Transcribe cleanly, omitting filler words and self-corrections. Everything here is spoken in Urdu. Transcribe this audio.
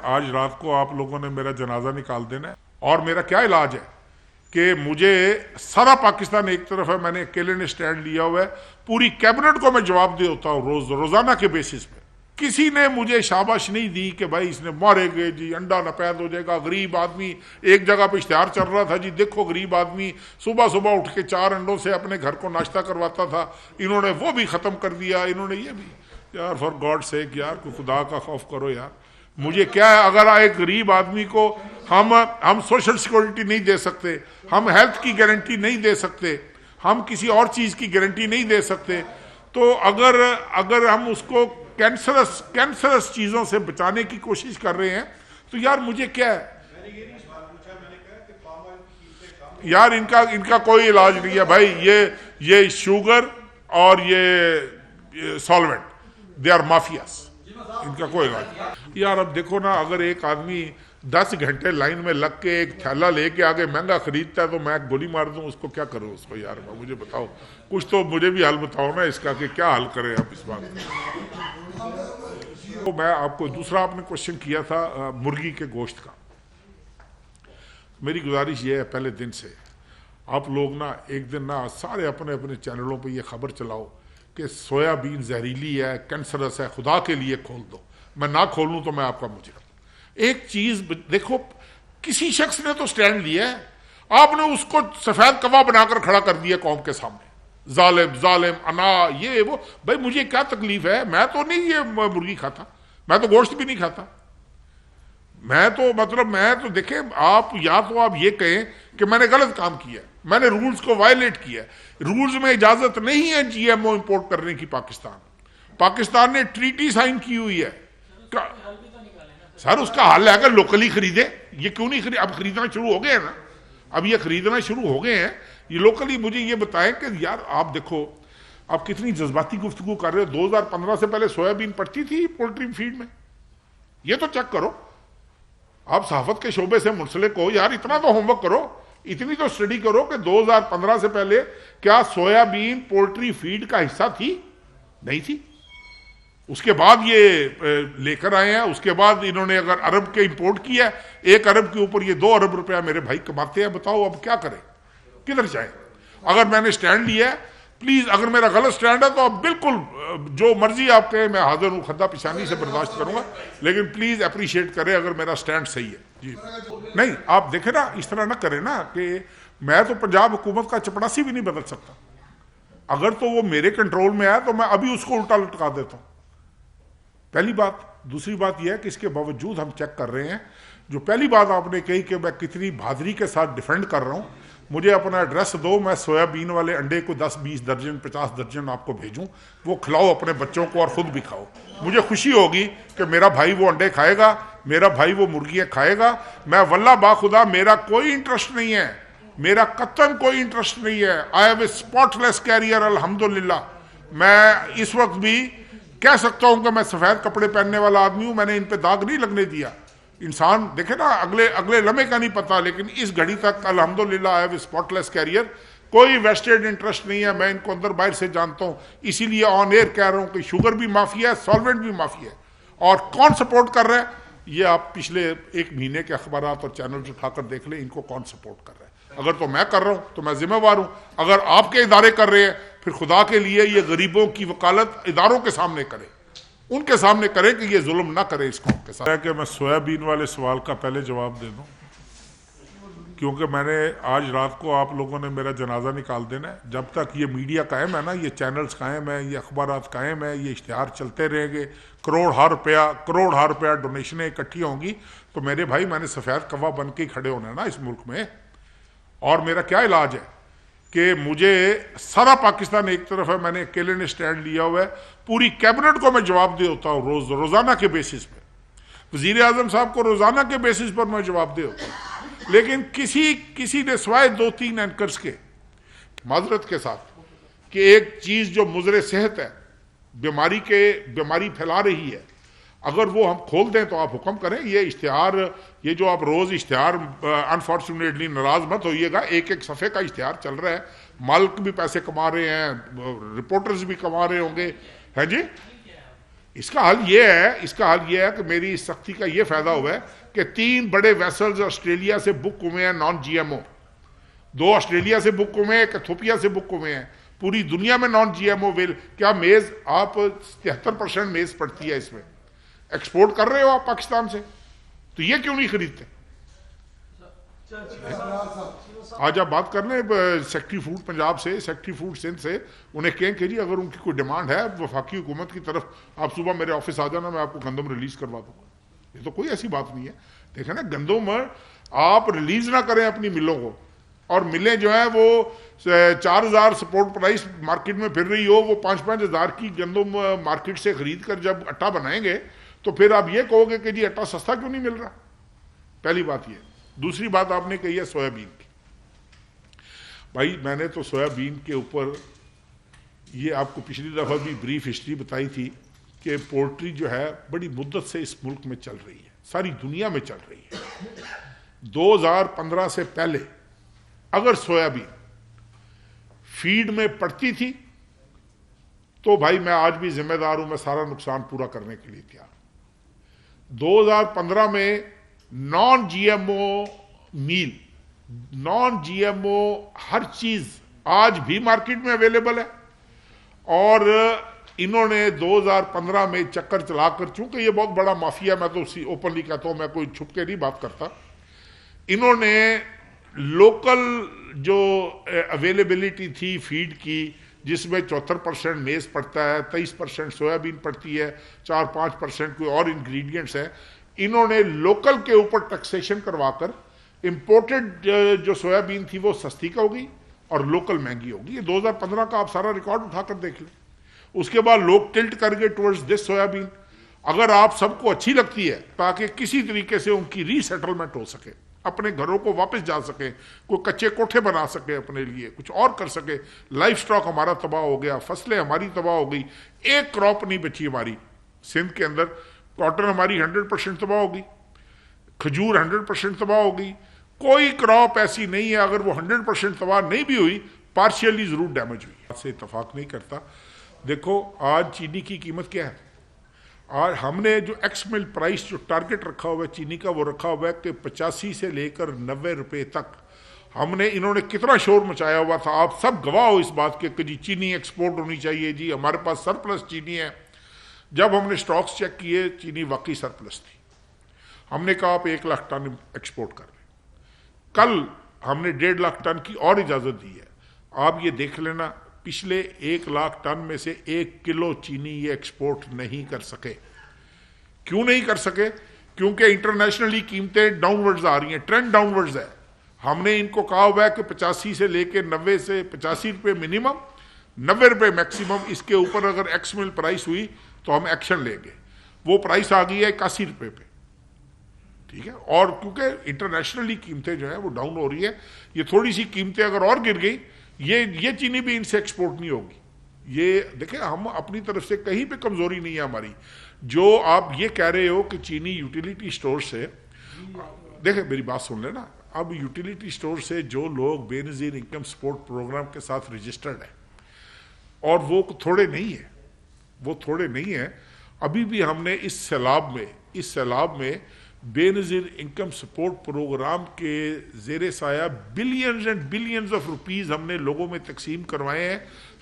آج رات کو آپ لوگوں نے میرا جنازہ نکال دینا ہے، اور میرا کیا علاج ہے کہ مجھے سارا پاکستان ایک طرف ہے، میں نے اکیلے نے سٹینڈ لیا ہوا ہے، پوری کیبنٹ کو میں جواب دے ہوتا ہوں روزانہ کے بیسس پہ۔ کسی نے مجھے شاباش نہیں دی کہ بھائی اس نے مارے گئے جی، انڈا نپید ہو جائے گا، غریب آدمی۔ ایک جگہ پہ اشتہار چل رہا تھا جی، دیکھو غریب آدمی صبح صبح اٹھ کے 4 انڈوں سے اپنے گھر کو ناشتہ کرواتا تھا، انہوں نے وہ بھی ختم کر دیا، انہوں نے یہ بھی۔ یار فار گاڈ سیک یار، کوئی خدا کا خوف کرو یار۔ مجھے کیا ہے، اگر ایک غریب آدمی کو ہم سوشل سیکورٹی نہیں دے سکتے، ہم ہیلتھ کی گارنٹی نہیں دے سکتے، ہم کسی اور چیز کی گارنٹی نہیں دے سکتے، تو اگر ہم اس کو کینسرس چیزوں سے بچانے کی کوشش کر رہے ہیں تو یار مجھے کیا ہے یار، ان کا کوئی علاج نہیں ہے بھائی۔ یہ شوگر اور یہ سالوینٹ، دے آر مافیاز، ان کا کوئی علاج نہیں۔ یار اب دیکھو نا، اگر ایک آدمی 10 گھنٹے لائن میں لگ کے ایک تھیلا لے کے آگے مہنگا خریدتا ہے تو میں گولی مار دوں اس کو، کیا کروں اس کو یار؟ مجھے بتاؤ کچھ، تو مجھے بھی حل بتاؤ نا اس کا کہ کیا حل کریں آپ اس بات کا۔ میں آپ کو دوسرا، آپ نے کوشچن کیا تھا مرغی کے گوشت کا۔ میری گزارش یہ ہے پہلے دن سے، آپ لوگ نا ایک دن نا سارے اپنے اپنے چینلوں پہ یہ خبر چلاؤ کہ سویا بین زہریلی ہے، کینسرس ہے، خدا کے لیے کھول دو۔ میں نہ کھولوں تو میں آپ کا مجرم۔ ایک چیز دیکھو، کسی شخص نے تو سٹینڈ لیا ہے، آپ نے اس کو سفید کوا بنا کر کھڑا کر دیا قوم کے سامنے، ظالم انا یہ وہ۔ بھائی مجھے کیا تکلیف ہے؟ میں تو نہیں یہ مرغی کھاتا، میں تو گوشت بھی نہیں کھاتا، میں تو دیکھیں، آپ یا تو آپ یہ کہیں کہ میں نے غلط کام کیا ہے، میں نے رولز کو وائلیٹ کیا ہے۔ رولز میں اجازت نہیں ہے جی ایم او امپورٹ کرنے کی۔ پاکستان نے ٹریٹی سائن کی ہوئی ہے۔ سر اس کا حل ہے کہ لوکلی خریدے۔ یہ کیوں نہیں خرید؟ اب خریدنا شروع ہو گئے ہیں نا، اب یہ خریدنا شروع ہو گئے ہیں یہ لوکلی۔ مجھے یہ بتائیں کہ یار آپ دیکھو، آپ کتنی جذباتی گفتگو کر رہے ہو۔ 2015 سے پہلے سویا بین پڑتی تھی پولٹری فیڈ میں؟ یہ تو چیک کرو۔ آپ صحافت کے شعبے سے منسلک ہو یار، اتنا تو ہوم ورک کرو، اتنی تو اسٹڈی کرو کہ 2015 سے پہلے کیا سویا بین پولٹری فیڈ کا حصہ تھی؟ نہیں تھی۔ اس کے بعد یہ لے کر آئے ہیں، اس کے بعد انہوں نے اگر ارب کے امپورٹ کیا ہے، 1 ارب کے اوپر یہ 2 ارب روپیہ میرے بھائی کماتے ہیں۔ بتاؤ اب کیا کریں، کدھر جائیں؟ اگر میں نے سٹینڈ لیا ہے، پلیز اگر میرا غلط سٹینڈ ہے تو آپ بالکل جو مرضی آپ کہیں، میں حاضر ہوں، خدہ پیشانی سے برداشت کروں گا، لیکن پلیز اپریشیٹ کریں اگر میرا سٹینڈ صحیح ہے۔ جی نہیں، آپ دیکھیں نا، اس طرح نہ کریں نا کہ میں تو پنجاب حکومت کا چپڑاسی بھی نہیں بدل سکتا۔ اگر تو وہ میرے کنٹرول میں آیا تو میں ابھی اس کو الٹا لٹکا دیتا ہوں، پہلی بات۔ دوسری بات یہ ہے کہ اس کے باوجود ہم چیک کر رہے ہیں۔ جو پہلی بات آپ نے کہی کہ میں کتنی بہادری کے ساتھ ڈیفینڈ کر رہا ہوں، مجھے اپنا ایڈریس دو، میں سویا بین والے انڈے کو 10 20 درجن 50 درجن آپ کو بھیجوں، وہ کھلاؤ اپنے بچوں کو اور خود بھی کھاؤ۔ مجھے خوشی ہوگی کہ میرا بھائی وہ انڈے کھائے گا، میرا بھائی وہ مرغیاں کھائے گا۔ میں واللہ باخدا میرا کوئی انٹرسٹ نہیں ہے، میرا قطعاً کوئی انٹرسٹ نہیں ہے۔ I am a spotless career الحمدللہ۔ میں اس وقت بھی کہہ سکتا ہوں کہ میں سفید کپڑے پہننے والا آدمی ہوں، میں نے ان پہ داغ نہیں لگنے دیا۔ انسان دیکھے نا، اگلے لمحے کا نہیں پتا، لیکن اس گھڑی تک الحمدللہ I have a spotless career. کوئی ویسٹڈ انٹرسٹ نہیں ہے، میں ان کو اندر باہر سے جانتا ہوں، اسی لیے آن ایئر کہہ رہا ہوں کہ شوگر بھی مافیا ہے، سالوینٹ بھی مافیا ہے۔ اور کون سپورٹ کر رہا ہے یہ آپ پچھلے 1 مہینے کے اخبارات اور چینلز اٹھا کر دیکھ لیں، ان کو کون سپورٹ کر رہا ہے۔ اگر تو میں کر رہا ہوں تو میں ذمہ وار ہوں، اگر آپ کے ادارے کر رہے ہیں پھر خدا کے لیے یہ غریبوں کی وکالت اداروں کے سامنے کریں، ان کے سامنے کریں کہ یہ ظلم نہ کرے اس قوم کے ساتھ۔ کہ میں سویا بین والے سوال کا پہلے جواب دے دوں، کیونکہ میں نے آج رات کو آپ لوگوں نے میرا جنازہ نکال دینا ہے۔ جب تک یہ میڈیا قائم ہے نا، یہ چینلز قائم ہیں، یہ اخبارات قائم ہیں، یہ اشتہار چلتے رہیں گے، کروڑ روپیہ ڈونیشنیں اکٹھی ہوں گی، تو میرے بھائی میں نے سفید کوا بن کے کھڑے ہونا ہے نا اس ملک میں۔ اور میرا کیا علاج ہے کہ مجھے سارا پاکستان ایک طرف ہے، میں نے اکیلے نے سٹینڈ لیا ہوا ہے، پوری کیبنٹ کو میں جواب دے ہوتا ہوں روزانہ کے بیسس پہ۔ وزیر اعظم صاحب کو روزانہ کے بیسس پر میں جواب دے ہوتا ہوں، لیکن کسی نے سوائے 2-3 اینکرز کے، معذرت کے ساتھ، کہ ایک چیز جو مضر صحت ہے، بیماری پھیلا رہی ہے، اگر وہ ہم کھول دیں تو آپ حکم کریں۔ یہ اشتہار، یہ جو آپ روز اشتہار، انفارچونیٹلی ناراض مت ہوئیے گا، ایک صفحے کا اشتہار چل رہا ہے، مالک بھی پیسے کما رہے ہیں، رپورٹرز بھی کما رہے ہوں گے، ہے جی۔ اس کا حل یہ ہے کہ میری اس سختی کا یہ فائدہ ہوا ہے کہ 3 بڑے ویسلز آسٹریلیا سے بک ہوئے ہیں non G M O, 2 Australia سے بک ہوئے ہیں، 1 ایتھوپیا سے بک ہوئے ہیں، پوری دنیا میں نان جی ایم او ویل. کیا میز آپ 73% میز پڑتی ہے اس میں، ایکسپورٹ کر رہے ہو آپ پاکستان سے، تو یہ کیوں نہیں خریدتے؟ آج آپ بات کر لیں سیکٹری فوڈ پنجاب سے، سیکٹری فوڈ سندھ سے، انہیں کہیں کہ جی اگر ان کی کوئی ڈیمانڈ ہے وفاقی حکومت کی طرف، آپ صبح میرے آفس آ جانا، میں آپ کو گندم ریلیز کروا دوں گا. یہ تو کوئی ایسی بات نہیں ہے. دیکھیں نا، گندم آپ ریلیز نہ کریں اپنی ملوں کو، اور ملیں جو ہیں وہ 4000 سپورٹ پرائس مارکیٹ میں پھر رہی ہو، وہ 5,000 کی گندم مارکیٹ سے خرید کر جب اٹا بنائیں گے تو پھر آپ یہ کہو گے کہ جی اٹا سستا کیوں نہیں مل رہا. پہلی بات یہ. دوسری بات آپ نے کہی ہے سویابین کی. بھائی میں نے تو سویابین کے اوپر یہ آپ کو پچھلی دفعہ بھی بریف ہسٹری بتائی تھی کہ پولٹری جو ہے بڑی مدت سے اس ملک میں چل رہی ہے، ساری دنیا میں چل رہی ہے. 2015 سے پہلے اگر سویابین فیڈ میں پڑتی تھی تو بھائی میں آج بھی ذمہ دار ہوں، میں سارا نقصان پورا کرنے کے لیے تیار. 2015 میں نان جی ایم او میل، نان جی ایم او ہر چیز آج بھی مارکیٹ میں اویلیبل ہے. اور انہوں نے 2015 میں چکر چلا کر، چونکہ یہ بہت بڑا مافیا، میں تو اوپنلی کہتا ہوں، میں کوئی چھپ کے نہیں بات کرتا، انہوں نے لوکل جو اویلیبلٹی تھی فیڈ کی، جس میں 74% میز پڑتا ہے، 23% سویابین پڑتی ہے، 4-5% کوئی اور انگریڈینٹس ہیں، انہوں نے لوکل کے اوپر ٹیکسیشن کروا کر امپورٹڈ جو سویابین تھی وہ سستی کا ہوگی اور لوکل مہنگی ہوگی. یہ 2015 کا آپ سارا ریکارڈ اٹھا کر دیکھ لیں. اس کے بعد لوگ ٹلٹ کر گئے ٹورڈز دس سویابین. اگر آپ سب کو اچھی لگتی ہے تاکہ کسی طریقے سے ان کی ری سیٹلمنٹ ہو سکے، اپنے گھروں کو واپس جا سکے، کوئی کچے کوٹھے بنا سکے اپنے لیے، کچھ اور کر سکے. لائف سٹاک ہمارا تباہ ہو گیا، فصلیں ہماری تباہ ہو گئی، ایک کراپ نہیں بچی ہماری سندھ کے اندر. کاٹن ہماری 100% تباہ ہوگی، کھجور 100% تباہ ہوگی. کوئی کراپ ایسی نہیں ہے اگر وہ 100% تباہ نہیں بھی ہوئی، پارشیلی ضرور ڈیمیج ہوئی. اس سے اتفاق نہیں کرتا. دیکھو آج چینی کی قیمت کیا ہے. اور ہم نے جو ایکس مل پرائس جو ٹارگٹ رکھا ہوا ہے چینی کا، وہ رکھا ہوا ہے کہ 85 سے لے کر 90 روپے تک. انہوں نے کتنا شور مچایا ہوا تھا، آپ سب گواہ ہو اس بات کے کہ جی چینی ایکسپورٹ ہونی چاہیے، جی ہمارے پاس سرپلس چینی ہے. جب ہم نے سٹاکس چیک کیے چینی واقعی سرپلس تھی. ہم نے کہا آپ 1 لاکھ ٹن ایکسپورٹ کر لیں. کل ہم نے 1.5 لاکھ ٹن کی اور اجازت دی ہے. آپ یہ دیکھ لینا، پچھلے 1 لاکھ ٹن میں سے 1 کلو چینی یہ ایکسپورٹ نہیں کر سکے. کیوں نہیں کر سکے؟ کیونکہ انٹرنیشنلی قیمتیں ڈاؤن ورڈز آ رہی ہیں، ٹرینڈ ڈاؤن ورڈز ہے. ہم نے ان کو کہا ہوا ہے کہ 85 سے لے کے 90 سے 85 روپے منیمم، 90 روپے میکسیمم. اس کے اوپر اگر ایکس مل پرائس ہوئی تو ہم ایکشن لیں گے. وہ پرائس آ گئی ہے 81 روپے پہ، ٹھیک ہے. اور کیونکہ انٹرنیشنلی قیمتیں جو ہیں وہ ڈاؤن ہو رہی ہے، یہ تھوڑی سی قیمتیں اگر اور گر گئی، یہ چینی بھی ان سے ایکسپورٹ نہیں ہوگی. یہ دیکھیں ہم اپنی طرف سے کہیں پہ کمزوری نہیں ہے ہماری. جو آپ یہ کہہ رہے ہو کہ چینی یوٹیلیٹی سٹور سے، دیکھیں میری بات سن لیں نا، اب یوٹیلیٹی سٹور سے جو لوگ بے نظیر انکم سپورٹ پروگرام کے ساتھ رجسٹرڈ ہیں، اور وہ تھوڑے نہیں ہیں، ابھی بھی ہم نے اس سیلاب میں بے نظیر انکم سپورٹ پروگرام کے زیر سایہ billions and billions of rupees ہم نے لوگوں میں تقسیم کروائے ہیں